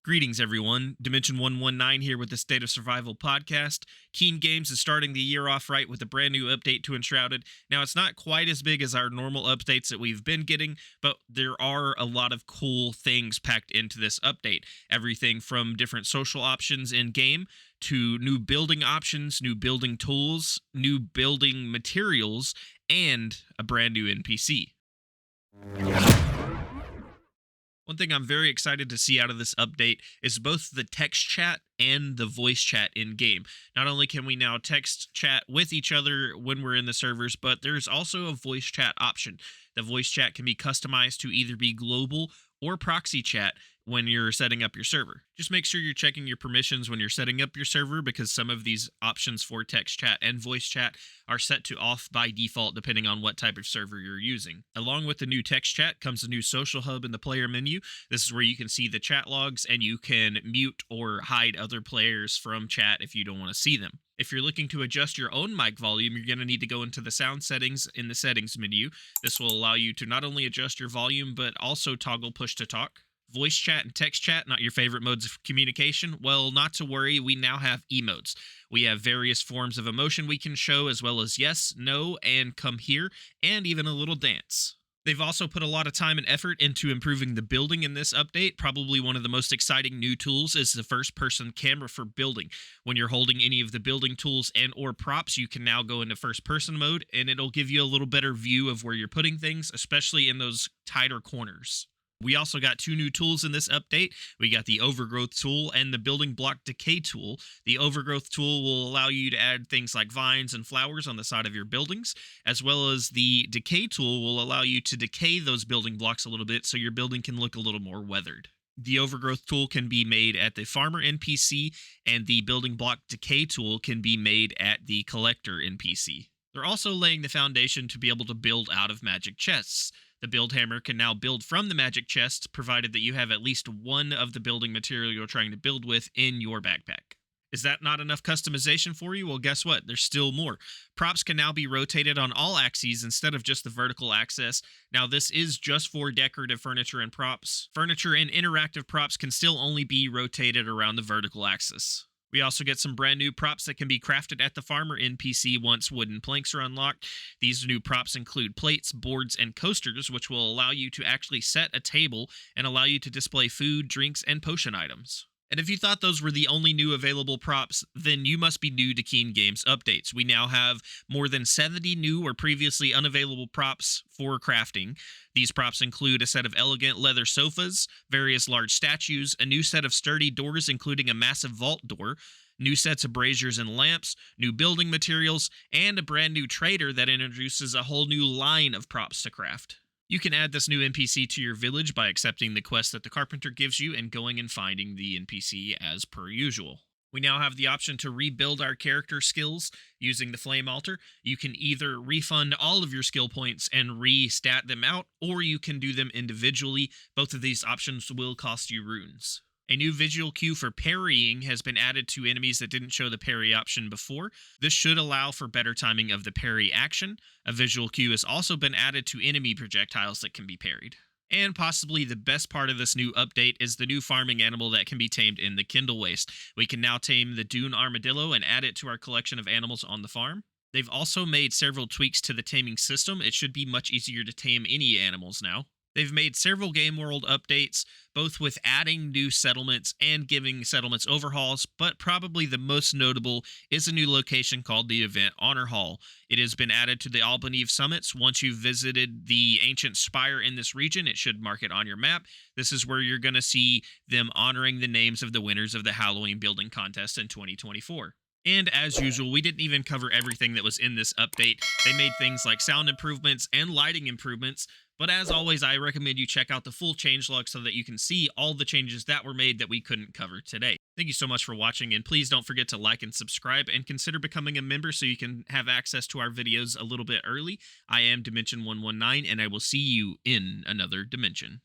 Greetings, everyone. Dimension 119 here with the State of Survival podcast. Keen Games is starting the year off right with a brand new update to Enshrouded. Now, it's not quite as big as our normal updates that we've been getting, but there are a lot of cool things packed into this update. Everything from different social options in game to new building options, new building tools, new building materials, and a brand new NPC. One thing I'm very excited to see out of this update is both the text chat and the voice chat in game. Not only can we now text chat with each other when we're in the servers, but there's also a voice chat option. The voice chat can be customized to either be global or proxy chat when you're setting up your server. Just make sure you're checking your permissions when you're setting up your server, because some of these options for text chat and voice chat are set to off by default depending on what type of server you're using. Along with the new text chat comes a new social hub in the player menu. This is where you can see the chat logs and you can mute or hide other players from chat if you don't want to see them. If you're looking to adjust your own mic volume, you're going to need to go into the sound settings in the settings menu. This will allow you to not only adjust your volume, but also toggle push to talk. Voice chat and text chat, not your favorite modes of communication? Well, not to worry, we now have emotes. We have various forms of emotion we can show, as well as yes, no, and come here, and even a little dance. They've also put a lot of time and effort into improving the building in this update. Probably one of the most exciting new tools is the first-person camera for building. When you're holding any of the building tools and or props, you can now go into first-person mode, and it'll give you a little better view of where you're putting things, especially in those tighter corners. We also got two new tools in this update. We got the Overgrowth tool and the building block decay tool. The Overgrowth tool will allow you to add things like vines and flowers on the side of your buildings, as well as the decay tool will allow you to decay those building blocks a little bit so your building can look a little more weathered. The Overgrowth tool can be made at the Farmer NPC, and the building block decay tool can be made at the Collector NPC. They're also laying the foundation to be able to build out of magic chests. The build hammer can now build from the magic chest, provided that you have at least one of the building material you're trying to build with in your backpack. Is that not enough customization for you? Well, guess what? There's still more. Props can now be rotated on all axes instead of just the vertical axis. Now, this is just for decorative furniture and props. Furniture and interactive props can still only be rotated around the vertical axis. We also get some brand new props that can be crafted at the Farmer NPC once wooden planks are unlocked. These new props include plates, boards, and coasters, which will allow you to actually set a table and allow you to display food, drinks, and potion items. And if you thought those were the only new available props, then you must be new to Keen Games updates. We now have more than 70 new or previously unavailable props for crafting. These props include a set of elegant leather sofas, various large statues, a new set of sturdy doors including a massive vault door, new sets of braziers and lamps, new building materials, and a brand new trader that introduces a whole new line of props to craft. You can add this new NPC to your village by accepting the quest that the carpenter gives you and going and finding the NPC as per usual. We now have the option to rebuild our character skills using the Flame Altar. You can either refund all of your skill points and re-stat them out, or you can do them individually. Both of these options will cost you runes. A new visual cue for parrying has been added to enemies that didn't show the parry option before. This should allow for better timing of the parry action. A visual cue has also been added to enemy projectiles that can be parried. And possibly the best part of this new update is the new farming animal that can be tamed in the Kindle Waste. We can now tame the Dune Armadillo and add it to our collection of animals on the farm. They've also made several tweaks to the taming system. It should be much easier to tame any animals now. They've made several game world updates, both with adding new settlements and giving settlements overhauls, but probably the most notable is a new location called the Event Honor Hall. It has been added to the Albaneve summits. Once you've visited the ancient spire in this region, it should mark it on your map. This is where you're going to see them honoring the names of the winners of the Halloween building contest in 2024. And as usual, we didn't even cover everything that was in this update. They made things like sound improvements and lighting improvements. But as always, I recommend you check out the full changelog so that you can see all the changes that were made that we couldn't cover today. Thank you so much for watching, and please don't forget to like and subscribe, and consider becoming a member so you can have access to our videos a little bit early. I am Dimension 119, and I will see you in another dimension.